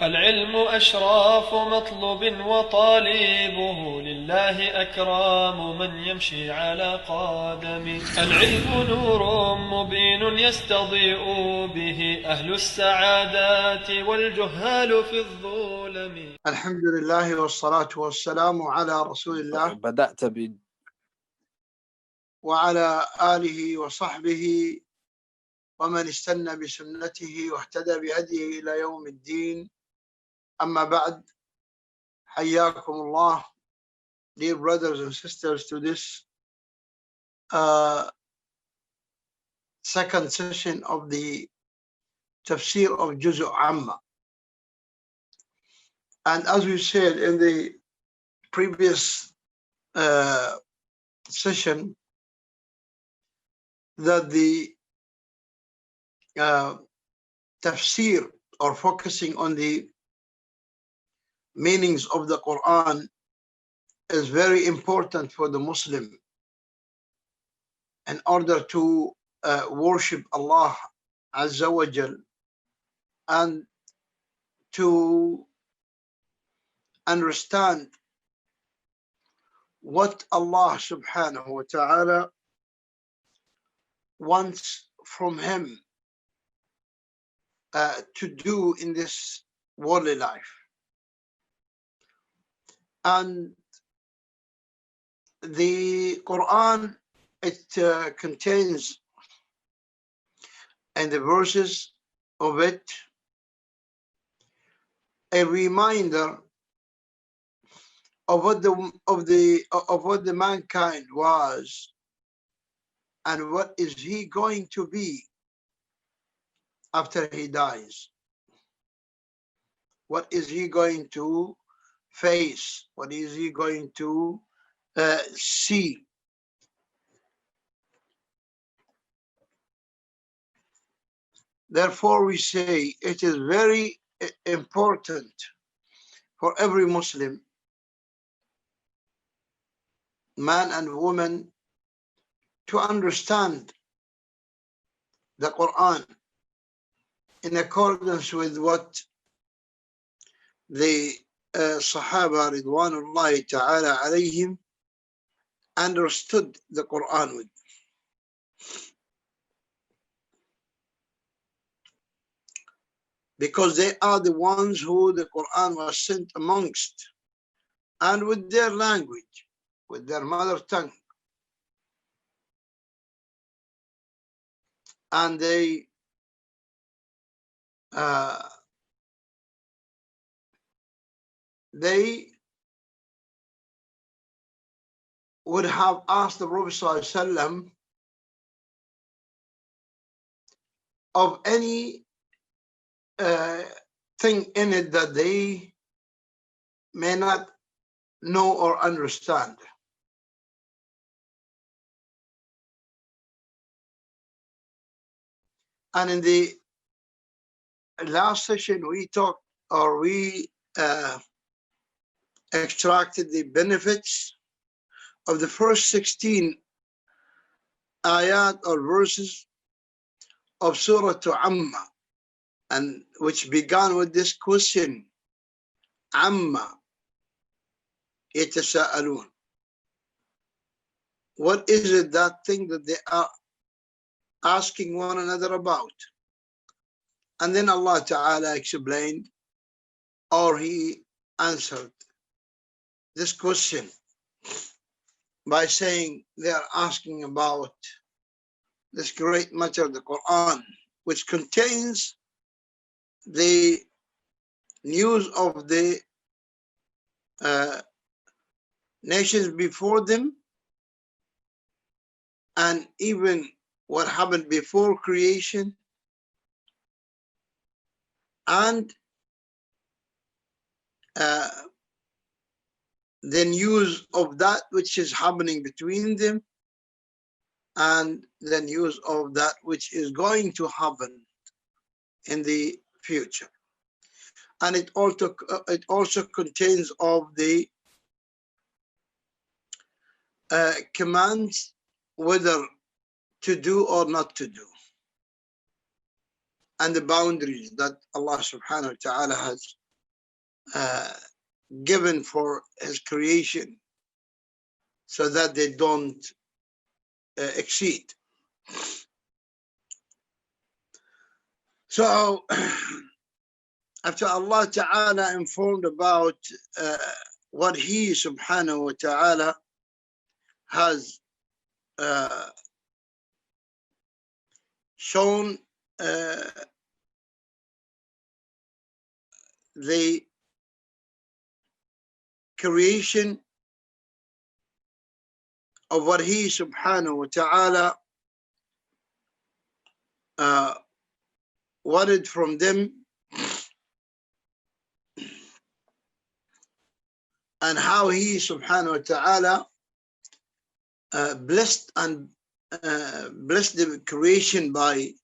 العلم أشراف مطلوب وطالبه لله أكرام من يمشي على قدمه. العلم نور مبين يستضيء به أهل السعادات والجهال في الظلم. الحمد لله والصلاة والسلام على رسول الله بدأت وعلى آله وصحبه ومن استنى بسنته واهتدى بهديه إلى يوم الدين. أما بعد، حياكم الله, dear brothers and sisters, to this second session of the Tafseer of Juzz Amma. And as we said in the previous session, that the Tafseer, or focusing on the meanings of the Quran, is very important for the Muslim in order to worship Allah Azza wa Jal and to understand what Allah subhanahu wa ta'ala wants from him to do in this worldly life. And the Quran, it contains in the verses of it a reminder of what the mankind was and what is he going to be after he dies. What is he going to face? What is he going to see? Therefore, we say it is very important for every Muslim, man and woman, to understand the Quran in accordance with what the Sahaba Ridwanullahi Ta'ala alayhim understood the Quran with. Because they are the ones who the Quran was sent amongst, and with their language, with their mother tongue. And they would have asked the Prophet ﷺ of any thing in it that they may not know or understand. And in the last session, we talked, or we extracted the benefits of the first 16 ayat or verses of Surah Amma, and which began with this question, Amma yatasa'alun. What is it, that thing that they are asking one another about? And then Allah Ta'ala explained, or he answered this question by saying they are asking about this great matter, the Quran, which contains the news of the nations before them, and even what happened before creation, and the news of that which is happening between them, and the news of that which is going to happen in the future. And it also contains of the commands whether to do or not to do, and the boundaries that Allah subhanahu wa ta'ala has uh, given for his creation so that they don't exceed. So after Allah Ta'ala informed about what He Subhanahu wa Ta'ala has shown the creation of what He Subhanahu wa Ta'ala wanted from them, and how He Subhanahu wa Ta'ala blessed the creation by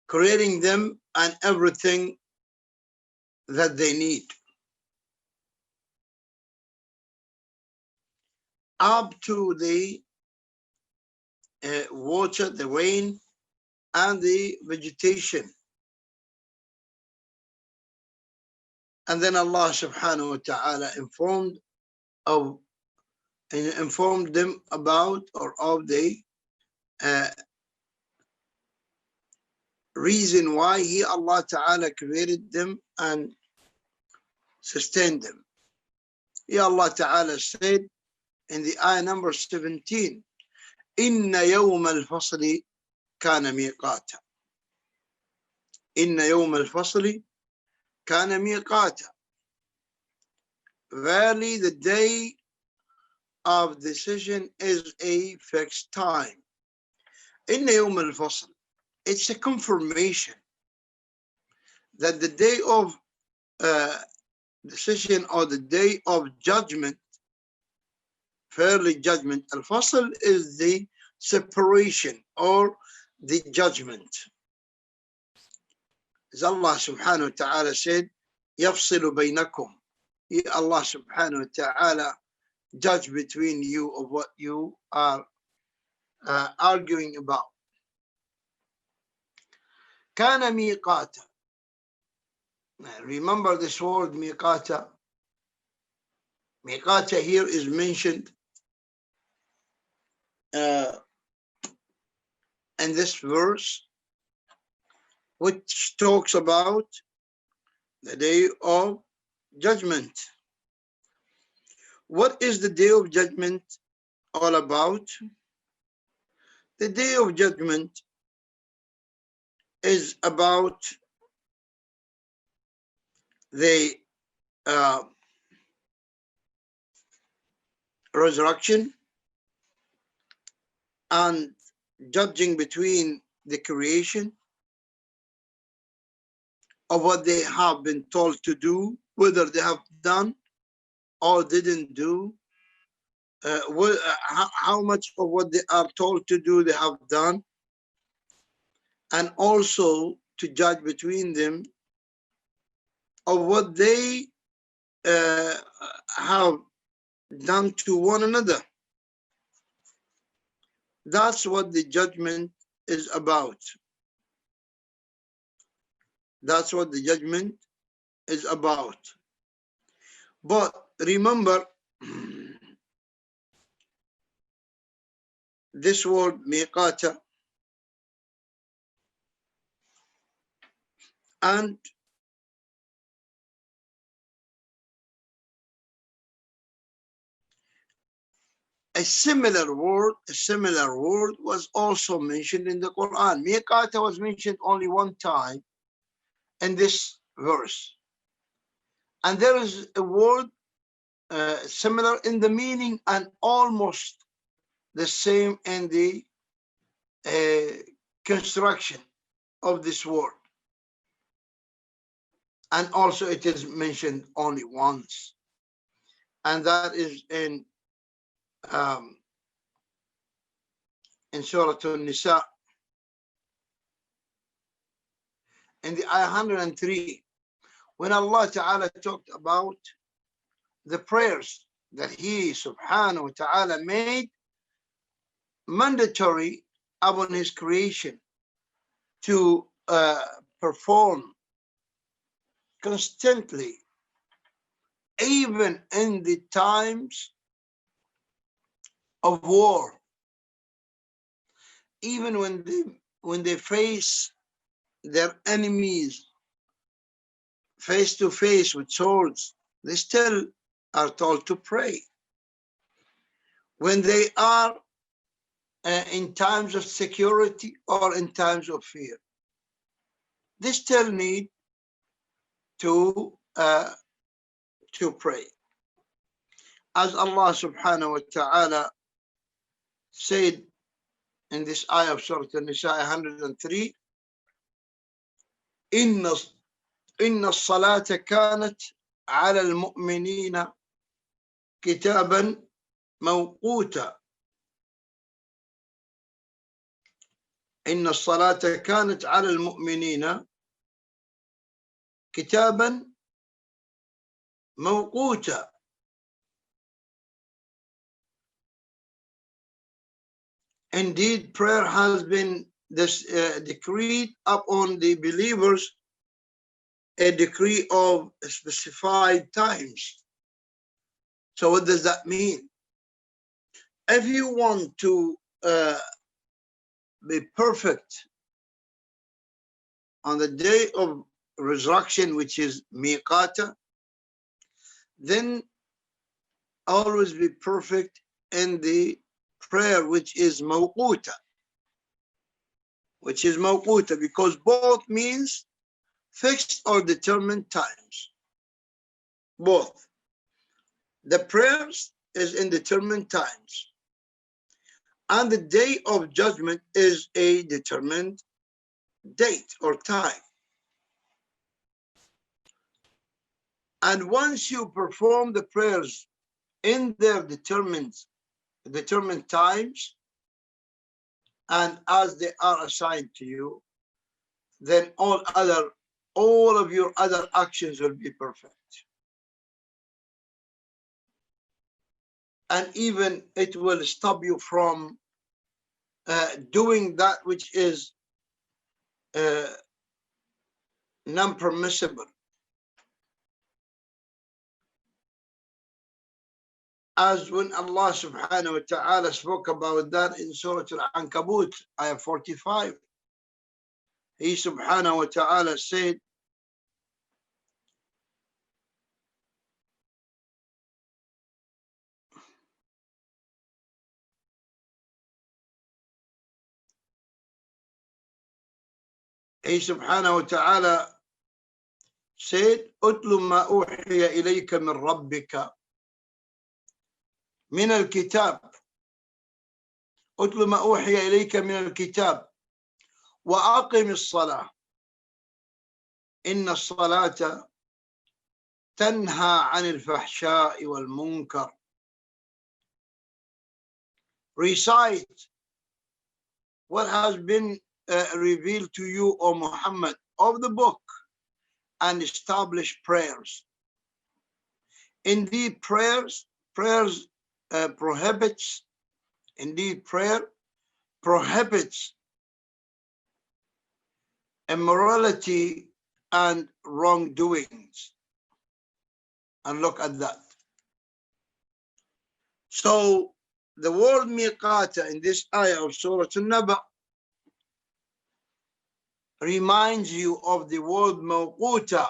creating them and everything that they need, up to the water, the rain, and the vegetation. And then Allah Subhanahu wa Ta'ala informed them about, or of the reason why He, Allah Ta'ala, created them and sustained them. He, Allah Ta'ala, said in the ayah number 17, Inna yawma al-fasli kana miqata. Inna yawma al-fasli kana miqata. Verily, the day of decision is a fixed time. Inna yawma al-fasl, it's a confirmation that the day of decision, or the day of judgment, fairly judgment. Al-fasl is the separation or the judgment. As Allah Subhanahu wa Ta'ala said, يَفْصِلُ بَيْنَكُمْ. Allah Subhanahu wa Ta'ala judge between you of what you are arguing about. كَانَ مِيقَاتًا. Remember this word miqata. Miqata here is mentioned in this verse, which talks about the day of judgment. What is the day of judgment all about? The day of judgment is about the resurrection and judging between the creation of what they have been told to do, whether they have done or didn't do, how much of what they are told to do they have done, and also to judge between them of what they have done to one another. That's what the judgment is about. That's what the judgment is about. But remember, this word miqata, and a similar word was also mentioned in the Quran. Miqata was mentioned only one time in this verse. And there is a word similar in the meaning and almost the same in the construction of this word. And also it is mentioned only once. And that is in Surah An-Nisa, in the ayah 103, when Allah Ta'ala talked about the prayers that He Subhanahu wa Ta'ala made mandatory upon His creation to perform constantly even in the times of war, even when they face their enemies face to face with swords, they still are told to pray. When they are in times of security or in times of fear, they still need to pray. As Allah subhanahu wa ta'ala said in this ayah of Surah An-Nisa 103, إن الصلاة كانت على المؤمنين كتابا موقوتا. إن الصلاة كانت على المؤمنين كتابا موقوتا. Indeed, prayer has been decreed upon the believers, a decree of specified times. So what does that mean? If you want to be perfect on the day of resurrection, which is miqata, then always be perfect in the prayer, which is mawquta, because both means fixed or determined times. Both. The prayers is in determined times, and the day of judgment is a determined date or time. And once you perform the prayers in their determined times, and as they are assigned to you, then all of your other actions will be perfect. And even it will stop you from doing that which is non-permissible. As when Allah subhanahu wa ta'ala spoke about that in Surah Al-Ankabut, ayah 45, He subhanahu wa ta'ala said, He subhanahu wa ta'ala said, أُتْلُ مَا أُوحِيَ إِلَيْكَ مِنْ رَبِّكَ من الكتاب أتل ما أوحي إليك من الكتاب وأقم الصلاة إن الصلاة تنهى عن الفحشاء والمنكر. Recite what has been revealed to you, O Muhammad, of the book, and establish prayers. Indeed, prayers prohibits immorality and wrongdoings. And look at that. So the word miqata in this ayah of Surah An-Naba reminds you of the word mawquta.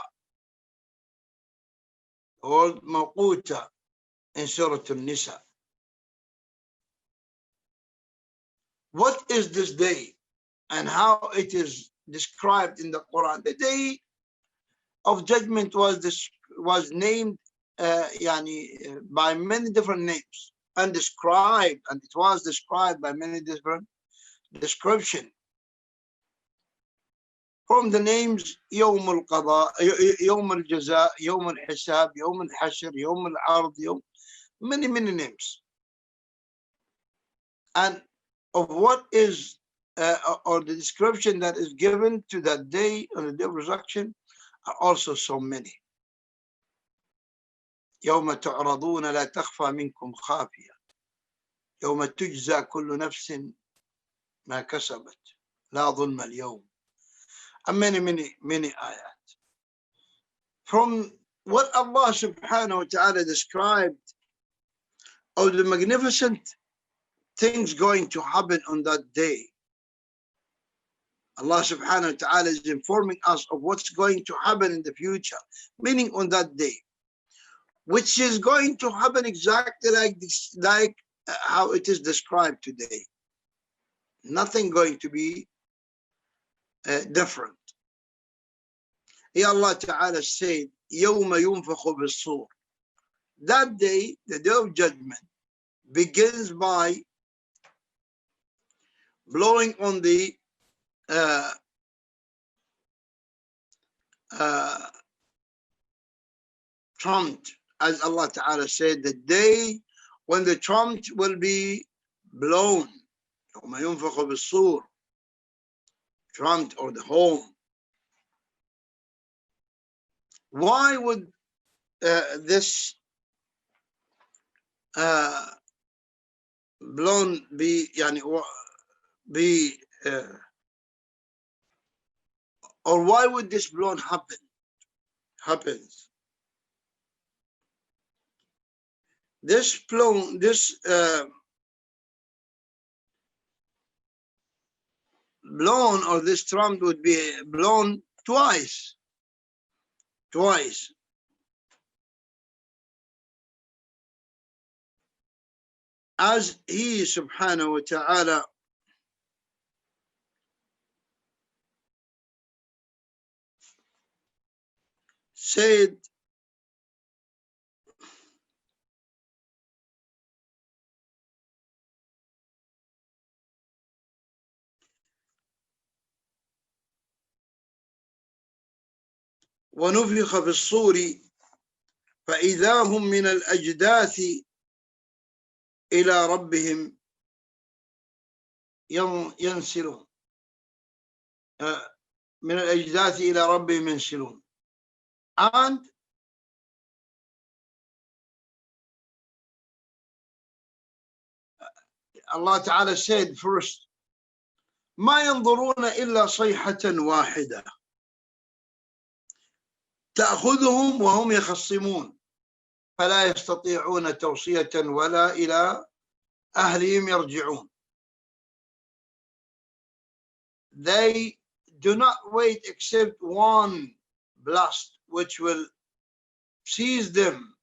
The word mawquta in Surah An-Nisa. What is this day and how it is described in the Quran? The day of judgment was named by many different names and described, and it was described by many different descriptions. From the names يوم القضاء, يوم الجزاء, يوم الحساب, يوم الحشر, يوم العرض, many names. And of what is or the description that is given to that day on the day of resurrection are also so many. يوم تعرضون لا تخفى منكم خافية يوم تجزى كل نفس ما كسبت لا ظلم اليوم. And many ayat. From what Allah subhanahu wa ta'ala described of the magnificent things going to happen on that day. Allah subhanahu wa ta'ala is informing us of what's going to happen in the future, meaning on that day, which is going to happen exactly like this, like how it is described today. Nothing going to be different. Here Allah Ta'ala said, يَوْمَ يُنْفَخُ بِالصُّورِ. That day, the day of judgment, begins by blowing on the trumpet, as Allah Ta'ala said, the day when the trumpet will be blown. يَوْمَ يُنْفَخُ بِالصُّورِ. Trumpet or the horn. Why would this blown be, or why would this blown happens? This blown or this trumpet would be blown twice. As He subhanahu wa ta'ala said, وَنُفِخَ فِي الصُّورِ فَإِذَا هُمْ مِنَ الْأَجْدَاثِ إِلَى رَبِّهِمْ ينسلون. من الأجداث إلى ربهم ينسلون. And Allah Ta'ala said first, ما ينظرون إلا صيحة واحدة تأخذهم وهم يخصمون فلا يستطيعون توصية ولا إلى أهلهم يرجعون. They do not wait except one blast which will seize them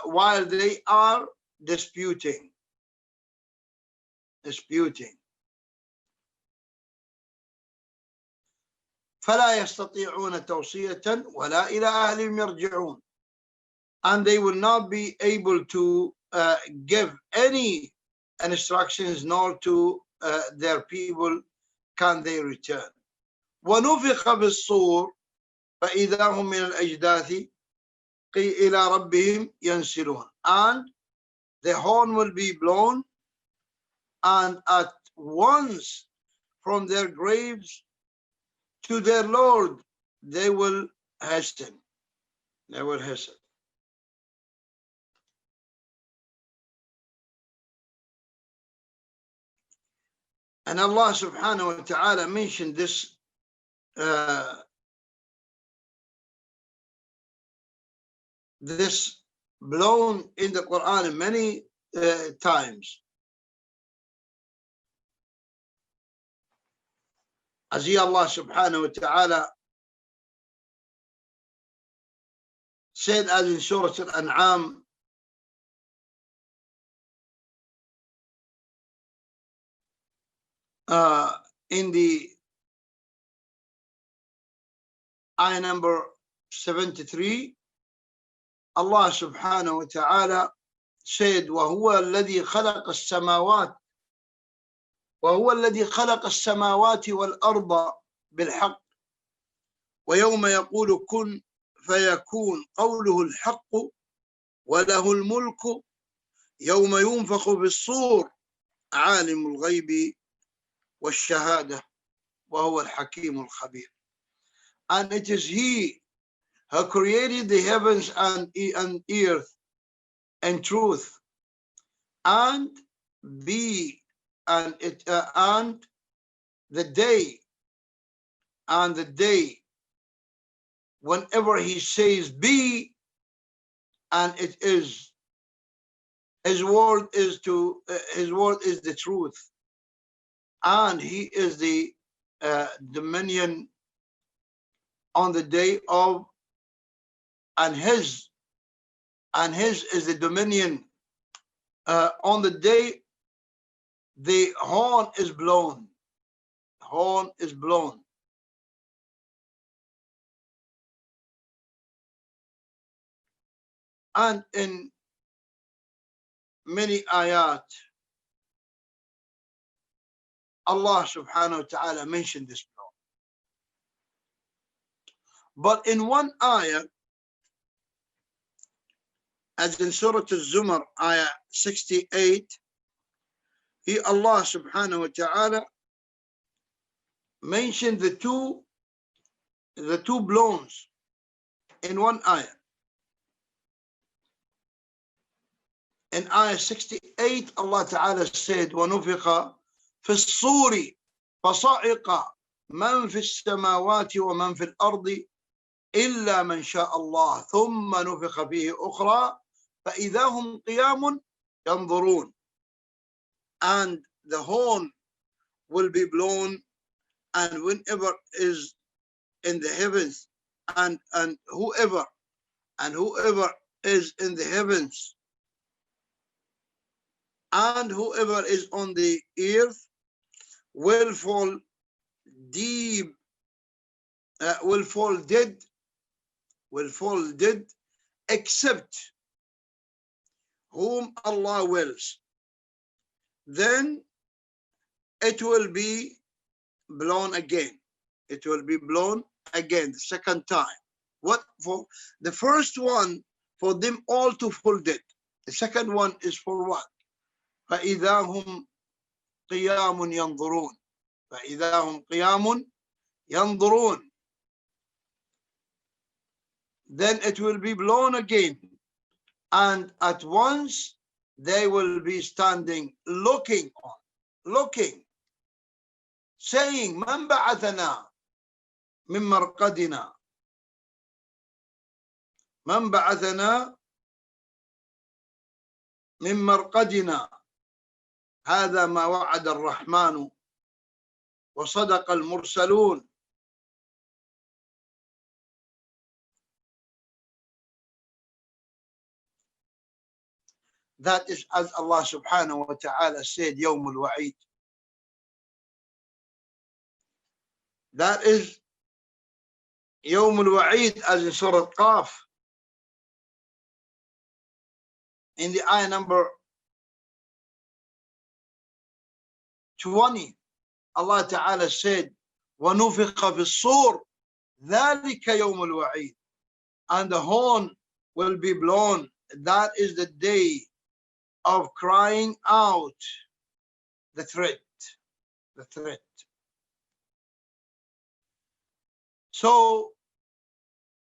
while they are disputing. فلا يستطيعون توصية ولا إلى أهلهم يرجعون. And they will not be able to give any instructions, nor to their people can they return. ونفخ بالصور فإذا هم من الأجداث إلى ربهم ينسلون. And the horn will be blown, and at once from their graves to their Lord they will hasten. And Allah subhanahu wa ta'ala mentioned this this blown in the Quran many times. As Allah subhanahu wa ta'ala said, as in Surah Al-An'am, in the ayah number 73, Allah subhanahu wa ta'ala said, وهو الذي خلق السماوات والأرض بالحق ويوم يقول كن فيكون قوله الحق وله الملك يوم ينفخ بالصور عالم الغيب والشهادة وهو الحكيم الخبير. And it is He who created the heavens and earth in truth, and the day whenever he says be, and it is, his word is the truth, and he is the dominion on the day of, and his is the dominion on the day the horn is blown. Horn is blown. And in many ayat, Allah subhanahu wa ta'ala mentioned this blow. But in one ayah, as in Surah Al-Zumar, ayah 68, Allah subhanahu wa ta'ala mentioned the two blows in one ayah. In ayah 68, Allah ta'ala said, وَنُفِخَ فِي الصُّورِ فَصَعِقَ مَنْ فِي السَّمَاوَاتِ وَمَنْ فِي الْأَرْضِ إِلَّا مَنْ شَاءَ اللَّهُ ثُمَّ نُفِخَ فِيهِ أُخْرَى فَإِذَا هُمْ قِيَامٌ يَنْظُرُونَ. And the horn will be blown, and whenever is in the heavens, and whoever is in the heavens, and whoever is on the earth will fall deep, will fall dead, except whom Allah wills. Then it will be blown again. It will be blown again the second time. What for? The first one, for them all to fall dead. The second one is for what? فَإِذَا هُمْ قِيَامٌ يَنْظُرُونَ. فَإِذَا هُمْ قِيَامٌ يَنْظُرُونَ. Then it will be blown again, and at once they will be standing, looking, saying, مَنْ بَعَثَنَا مِنْ مَرْقَدِنَا. مَنْ بَعَثَنَا مِنْ مَرْقَدِنَا. هذا ما وعد الرحمن وصدق المرسلون. That is as Allah subhanahu wa ta'ala said, يوم الوعيد. That is يوم الوعيد, as in Surah Qaf. In the ayah number 20, Allah Ta'ala said, وَنُفِخَ فِي الصُّورِ ذَلِكَ يَوْمُ الْوَعِيدِ. And the horn will be blown. That is the day of crying out, the threat. So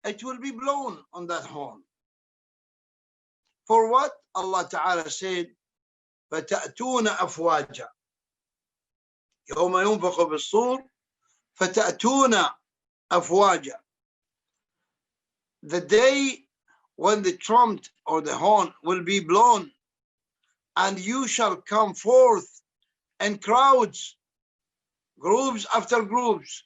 it will be blown on that horn. For what? Allah Ta'ala said, فَتَأْتُونَ أَفْوَاجًا. يوم ينفخ بالصور فتأتون أفواجا. The day when the trumpet or the horn will be blown, and you shall come forth in crowds, groups after groups,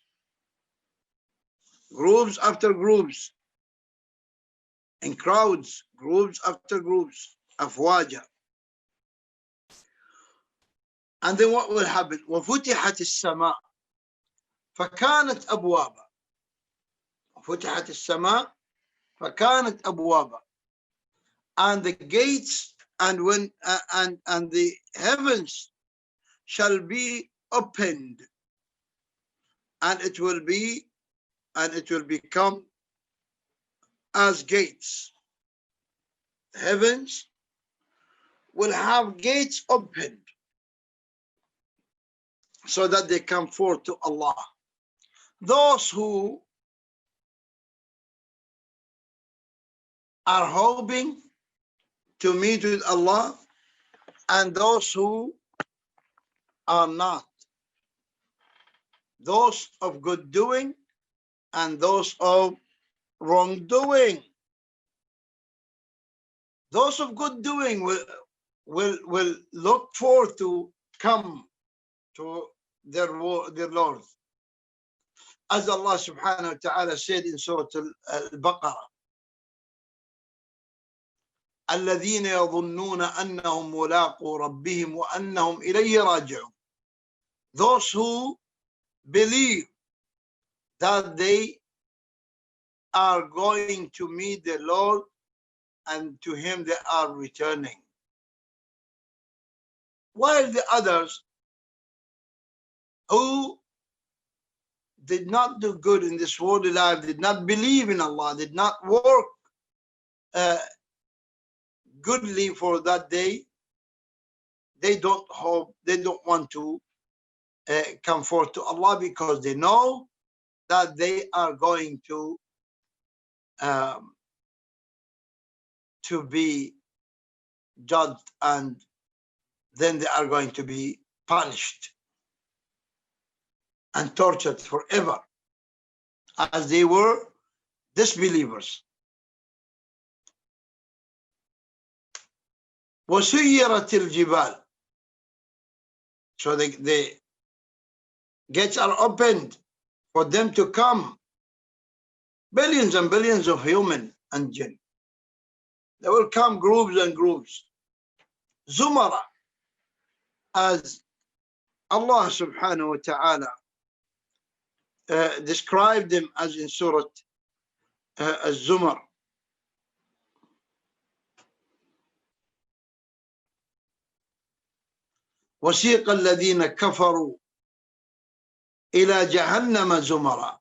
in crowds, groups after groups, أفواجا. And then what will happen? وَفُتِحَتِ السَّمَاء فَكَانَتْ أَبْوَابًا. وَفُتِحَتِ السَّمَاء فَكَانَتْ أَبْوَابًا. And the gates and the heavens shall be opened, and it will become as gates. The heavens will have gates opened, so that they come forth to Allah. Those who are hoping to meet with Allah, and those who are not. Those of good doing and those of wrongdoing. Those of good doing will look forward to come to their Lord. As Allah subhanahu wa ta'ala said in Surah Al-Baqarah, الذين يظنون أنهم ملاقو ربهم وأنهم إليه راجعون. Those who believe that they are going to meet the Lord and to him they are returning. While the others who did not do good in this worldly life, did not believe in Allah, did not work goodly for that day, they don't hope, they don't want to come forth to Allah, because they know that they are going to be judged, and then they are going to be punished and tortured forever, as they were disbelievers. وَسُيِّرَتِ الْجِبَالِ. So the gates are opened for them to come. Billions and billions of human and jinn. They will come groups and groups. Zumara, as Allah subhanahu wa ta'ala described them as in Surah Az-Zumar. وَسِيقَ الَّذِينَ كَفَرُوا إِلَى جَهَنَّمَ زُمَرًا.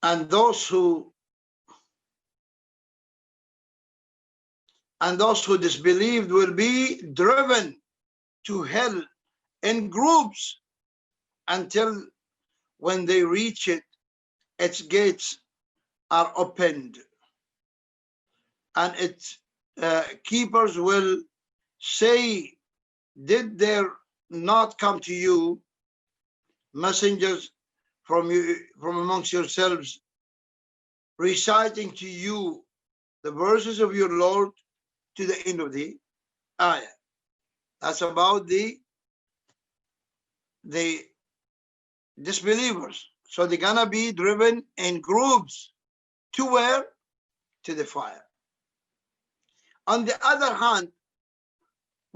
And those who disbelieved will be driven to hell in groups until when they reach it, its gates are opened, and its keepers will say, did there not come to you messengers from amongst yourselves, reciting to you the verses of your Lord, to the end of the ayah? That's about the disbelievers. So they're gonna be driven in groups to where? To the fire. On the other hand,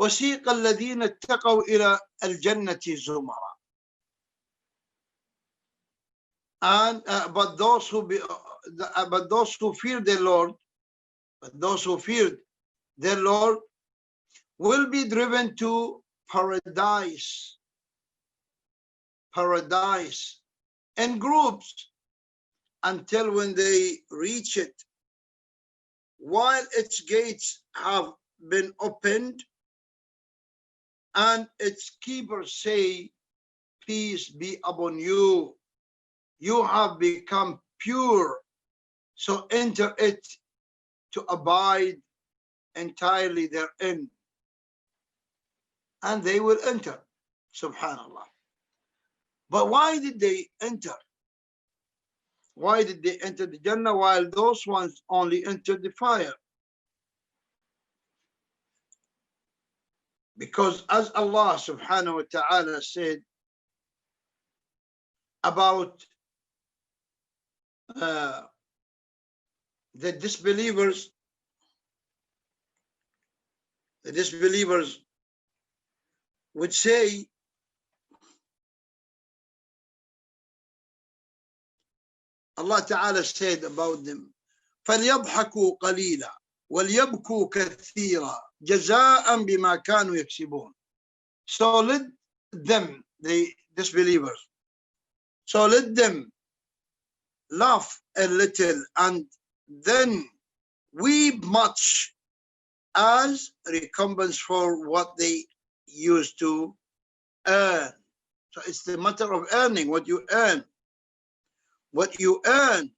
وَسِيقَ الَّذِينَ اتَّقَوْا إِلَى الْجَنَّةِ زُمَرًا. And but those who fear their Lord, will be driven to paradise in groups until when they reach it, while its gates have been opened and its keepers say, peace be upon you, you have become pure, so enter it to abide entirely therein. And they will enter, subhanallah. But why did they enter? Why did they enter the Jannah while those ones only entered the fire? Because as Allah subhanahu wa ta'ala said about the disbelievers would say, Allah Ta'ala said about them, فَلْيَضْحَكُوا قَلِيلًا وَلْيَبْكُوا كَثِيرًا جَزَاءً بِمَا كَانُوا يَكْسِبُونَ. So let them, the disbelievers, so let them laugh a little and then weep much as recompense for what they used to earn. So it's the matter of earning what you earn. What you earn